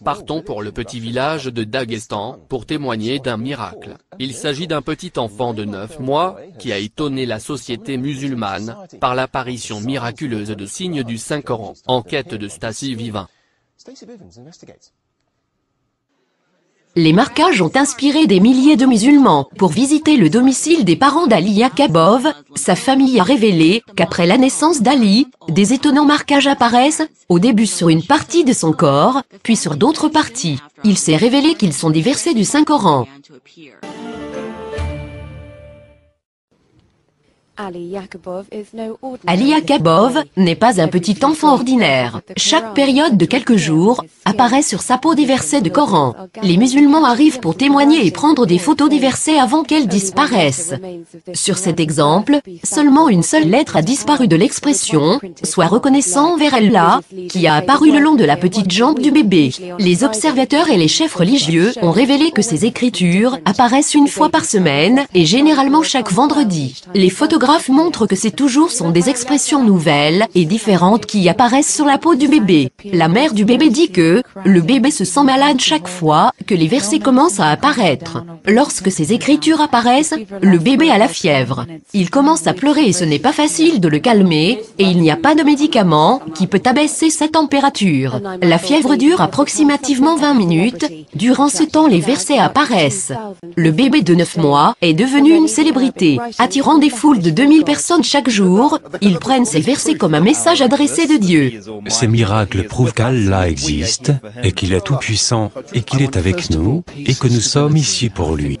Partons pour le petit village de Daghestan, pour témoigner d'un miracle. Il s'agit d'un petit enfant de 9 mois, qui a étonné la société musulmane, par l'apparition miraculeuse de signes du Saint-Coran. Enquête de Stacy Vivin. Les marquages ont inspiré des milliers de musulmans. Pour visiter le domicile des parents d'Ali Yaakobov, sa famille a révélé qu'après la naissance d'Ali, des étonnants marquages apparaissent, au début sur une partie de son corps, puis sur d'autres parties. Il s'est révélé qu'ils sont des versets du Saint-Coran. Ali Yaakobov n'est pas un petit enfant ordinaire. Chaque période de quelques jours, apparaît sur sa peau des versets de Coran. Les musulmans arrivent pour témoigner et prendre des photos des versets avant qu'elles disparaissent. Sur cet exemple, seulement une seule lettre a disparu de l'expression « Sois reconnaissant envers Allah » qui a apparu le long de la petite jambe du bébé. Les observateurs et les chefs religieux ont révélé que ces écritures apparaissent une fois par semaine et généralement chaque vendredi. Les photographes montrent que ces toujours sont des expressions nouvelles et différentes qui apparaissent sur la peau du bébé. La mère du bébé dit que le bébé se sent malade chaque fois que les versets commencent à apparaître. Lorsque ces écritures apparaissent, le bébé a la fièvre. Il commence à pleurer et ce n'est pas facile de le calmer, et il n'y a pas de médicament qui peut abaisser sa température. La fièvre dure approximativement 20 minutes. Durant ce temps, les versets apparaissent. Le bébé de 9 mois est devenu une célébrité, attirant des foules de 2000 personnes chaque jour. Ils prennent ces versets comme un message adressé de Dieu. Ces miracles prouvent qu'Allah existe, et qu'il est tout-puissant, et qu'il est avec nous, et que nous sommes ici pour lui.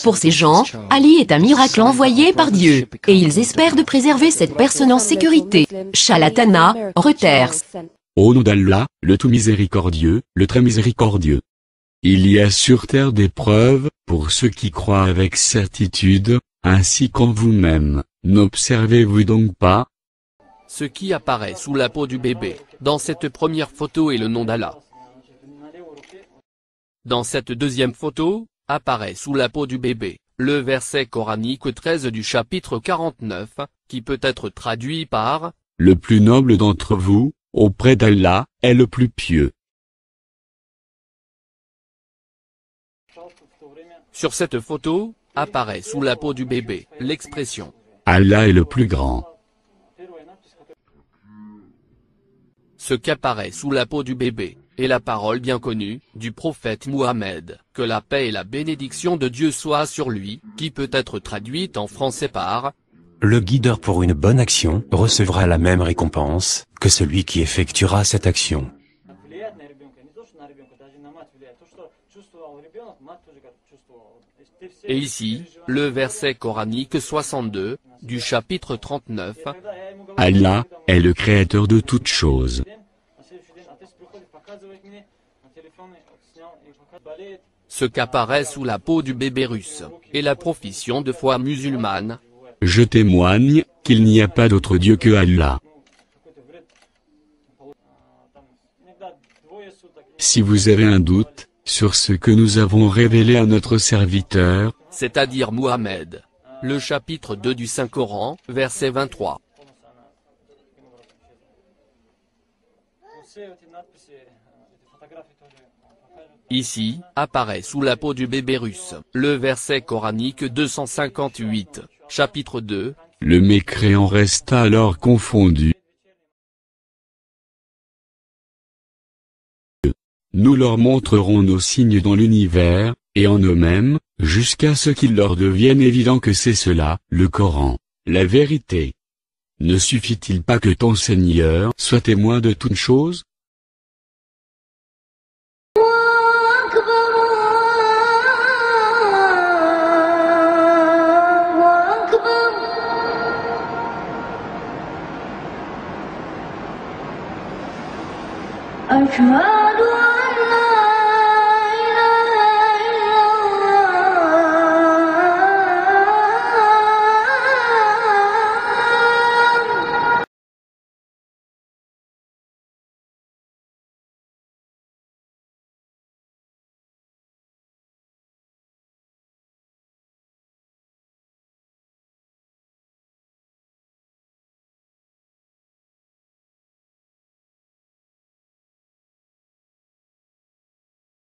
Pour ces gens, Ali est un miracle envoyé par Dieu, et ils espèrent de préserver cette personne en sécurité. Shalatana, Reuters. Au nom d'Allah, le tout miséricordieux, le très miséricordieux. Il y a sur terre des preuves, pour ceux qui croient avec certitude, ainsi qu'en vous-même. N'observez-vous donc pas? Ce qui apparaît sous la peau du bébé, dans cette première photo est le nom d'Allah. Dans cette deuxième photo, apparaît sous la peau du bébé, le verset coranique 13 du chapitre 49, qui peut être traduit par « Le plus noble d'entre vous, auprès d'Allah, est le plus pieux. » Sur cette photo, apparaît sous la peau du bébé, l'expression « Allah est le plus grand. » Ce qu'apparaît sous la peau du bébé, est la parole bien connue, du prophète Mohammed, que la paix et la bénédiction de Dieu soient sur lui, qui peut être traduite en français par « Le guideur pour une bonne action recevra la même récompense que celui qui effectuera cette action. » Et ici, le verset coranique 62, du chapitre 39. Allah est le créateur de toutes choses. Ce qu'apparaît sous la peau du bébé russe, est la profession de foi musulmane. Je témoigne qu'il n'y a pas d'autre Dieu que Allah. Si vous avez un doute sur ce que nous avons révélé à notre serviteur, c'est-à-dire Mohammed, le chapitre 2 du Saint-Coran, verset 23. Ici, apparaît sous la peau du bébé russe, le verset coranique 258, chapitre 2. Le mécréant resta alors confondu. Nous leur montrerons nos signes dans l'univers, et en eux-mêmes, jusqu'à ce qu'il leur devienne évident que c'est cela, le Coran, la vérité. Ne suffit-il pas que ton Seigneur soit témoin de toutes choses? أكبر